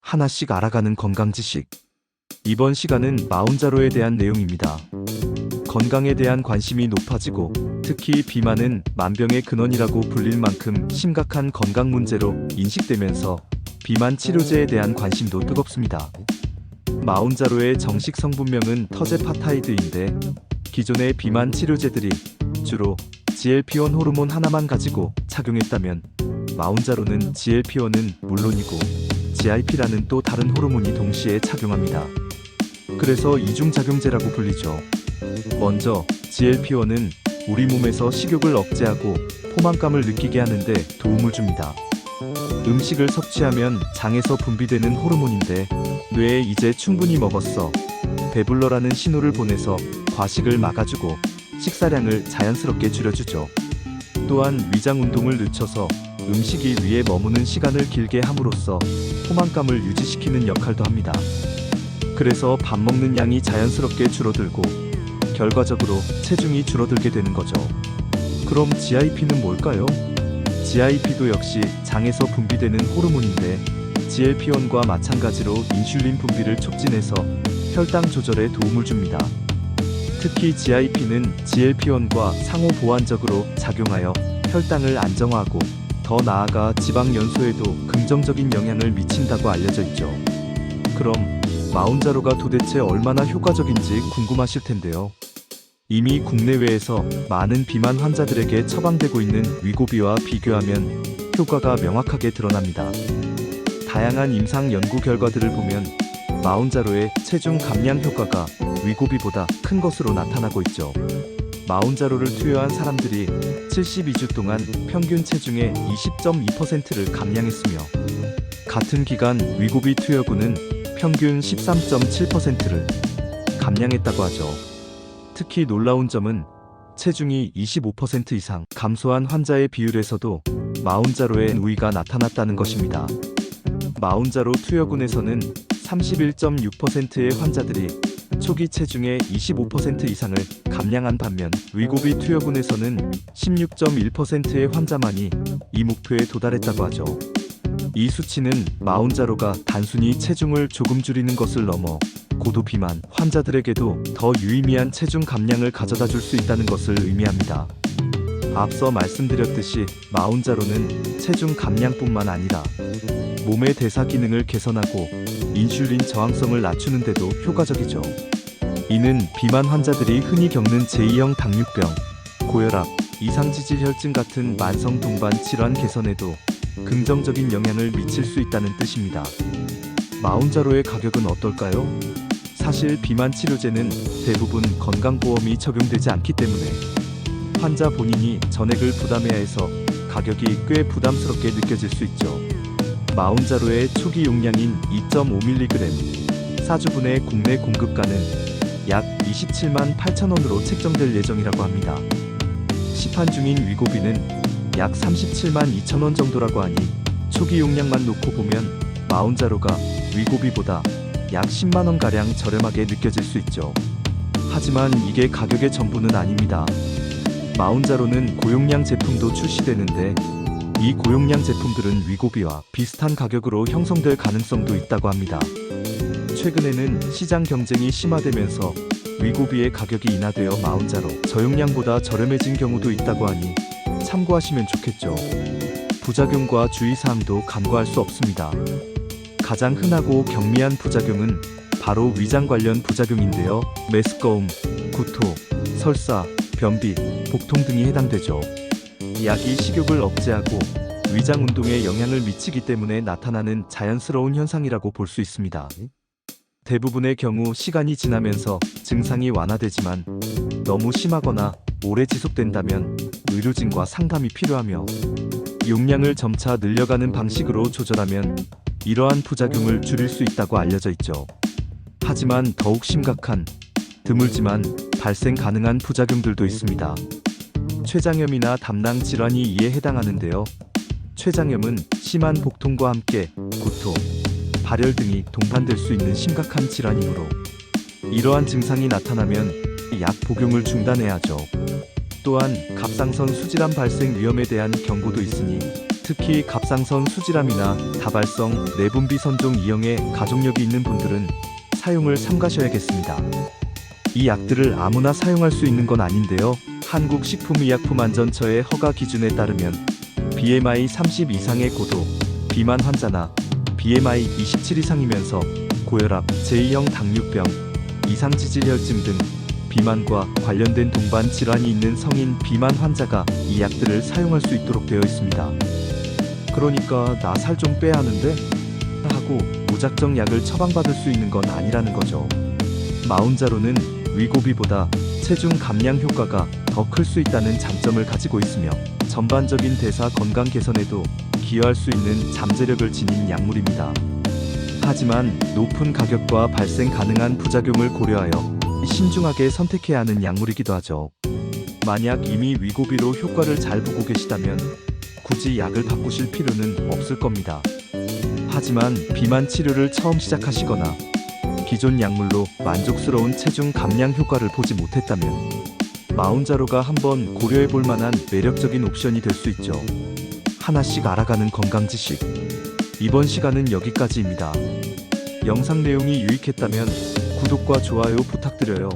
하나씩 알아가는 건강 지식. 이번 시간은 마운자로에 대한 내용입니다. 건강에 대한 관심이 높아지고 특히 비만은 만병의 근원이라고 불릴 만큼 심각한 건강 문제로 인식되면서 비만 치료제에 대한 관심도 뜨겁습니다. 마운자로의 정식 성분명은 터제파타이드인데 기존의 비만 치료제들이 주로 GLP-1 호르몬 하나만 가지고 작용했다면 마운자로는 GLP-1은 물론이고 GIP라는 또 다른 호르몬이 동시에 작용합니다. 그래서 이중작용제라고 불리죠. 먼저 GLP-1은 우리 몸에서 식욕을 억제하고 포만감을 느끼게 하는데 도움을 줍니다. 음식을 섭취하면 장에서 분비되는 호르몬인데 뇌에 이제 충분히 먹었어, 배불러라는 신호를 보내서 과식을 막아주고 식사량을 자연스럽게 줄여주죠. 또한 위장 운동을 늦춰서 음식이 위에 머무는 시간을 길게 함으로써 포만감을 유지시키는 역할도 합니다. 그래서 밥 먹는 양이 자연스럽게 줄어들고 결과적으로 체중이 줄어들게 되는 거죠. 그럼 GIP는 뭘까요? GIP도 역시 장에서 분비되는 호르몬인데 GLP-1과 마찬가지로 인슐린 분비를 촉진해서 혈당 조절에 도움을 줍니다. 특히 GIP는 GLP-1과 상호 보완적으로 작용하여 혈당을 안정화하고 더 나아가 지방 연소에도 긍정적인 영향을 미친다고 알려져 있죠. 그럼 마운자로가 도대체 얼마나 효과적인지 궁금하실 텐데요. 이미 국내외에서 많은 비만 환자들에게 처방되고 있는 위고비와 비교하면 효과가 명확하게 드러납니다. 다양한 임상 연구 결과들을 보면 마운자로의 체중 감량 효과가 위고비보다 큰 것으로 나타나고 있죠. 마운자로를 투여한 사람들이 72주 동안 평균 체중의 20.2%를 감량했으며 같은 기간 위고비 투여군은 평균 13.7%를 감량했다고 하죠. 특히 놀라운 점은 체중이 25% 이상 감소한 환자의 비율에서도 마운자로의 우위가 나타났다는 것입니다. 마운자로 투여군에서는 31.6%의 환자들이 초기 체중의 25% 이상을 감량한 반면 위고비 투여군에서는 16.1%의 환자만이 이 목표에 도달했다고 하죠. 이 수치는 마운자로가 단순히 체중을 조금 줄이는 것을 넘어 고도 비만 환자들에게도 더 유의미한 체중 감량을 가져다 줄 수 있다는 것을 의미합니다. 앞서 말씀드렸듯이 마운자로는 체중 감량뿐만 아니라 몸의 대사 기능을 개선하고 인슐린 저항성을 낮추는 데도 효과적이죠. 이는 비만 환자들이 흔히 겪는 제2형 당뇨병, 고혈압, 이상지질혈증 같은 만성 동반 질환 개선에도 긍정적인 영향을 미칠 수 있다는 뜻입니다. 마운자로의 가격은 어떨까요? 사실 비만 치료제는 대부분 건강보험이 적용되지 않기 때문에 환자 본인이 전액을 부담해야 해서 가격이 꽤 부담스럽게 느껴질 수 있죠. 마운자로의 초기 용량인 2.5mg 4주분의 국내 공급가는 약 27만 8천원으로 책정될 예정이라고 합니다. 시판 중인 위고비는 약 37만 2천원 정도라고 하니 초기 용량만 놓고 보면 마운자로가 위고비보다 약 10만원가량 저렴하게 느껴질 수 있죠. 하지만 이게 가격의 전부는 아닙니다. 마운자로는 고용량 제품도 출시되는데 이 고용량 제품들은 위고비와 비슷한 가격으로 형성될 가능성도 있다고 합니다. 최근에는 시장 경쟁이 심화되면서 위고비의 가격이 인하되어 마운자로 저용량보다 저렴해진 경우도 있다고 하니 참고하시면 좋겠죠. 부작용과 주의사항도 간과할 수 없습니다. 가장 흔하고 경미한 부작용은 바로 위장 관련 부작용인데요. 메스꺼움, 구토, 설사, 변비, 복통 등이 해당되죠. 약이 식욕을 억제하고 위장 운동에 영향을 미치기 때문에 나타나는 자연스러운 현상이라고 볼 수 있습니다. 대부분의 경우 시간이 지나면서 증상이 완화되지만 너무 심하거나 오래 지속된다면 의료진과 상담이 필요하며 용량을 점차 늘려가는 방식으로 조절하면 이러한 부작용을 줄일 수 있다고 알려져 있죠. 하지만 더욱 심각한, 드물지만 발생 가능한 부작용들도 있습니다. 췌장염이나 담낭 질환이 이에 해당하는데요. 췌장염은 심한 복통과 함께 구토, 발열 등이 동반될 수 있는 심각한 질환이므로 이러한 증상이 나타나면 약 복용을 중단해야 하죠. 또한 갑상선 수질환 발생 위험에 대한 경고도 있으니 특히 갑상선 수질암이나 다발성 내분비 선종 이형의 가족력이 있는 분들은 사용을 삼가셔야겠습니다. 이 약들을 아무나 사용할 수 있는 건 아닌데요. 한국식품의약품안전처의 허가 기준에 따르면 BMI 30 이상의 고도, 비만 환자나 BMI 27 이상이면서 고혈압, 제2형 당뇨병, 이상지질혈증 등 비만과 관련된 동반 질환이 있는 성인 비만 환자가 이 약들을 사용할 수 있도록 되어 있습니다. 그러니까 나 살 좀 빼야 하는데? 하고 무작정 약을 처방받을 수 있는 건 아니라는 거죠. 마운자로는 위고비보다 체중 감량 효과가 더 클 수 있다는 장점을 가지고 있으며 전반적인 대사 건강 개선에도 기여할 수 있는 잠재력을 지닌 약물입니다. 하지만 높은 가격과 발생 가능한 부작용을 고려하여 신중하게 선택해야 하는 약물이기도 하죠. 만약 이미 위고비로 효과를 잘 보고 계시다면 굳이 약을 바꾸실 필요는 없을 겁니다. 하지만 비만 치료를 처음 시작하시거나 기존 약물로 만족스러운 체중 감량 효과를 보지 못했다면 마운자로가 한번 고려해 볼 만한 매력적인 옵션이 될 수 있죠. 하나씩 알아가는 건강 지식. 이번 시간은 여기까지입니다. 영상 내용이 유익했다면 구독과 좋아요 부탁드려요.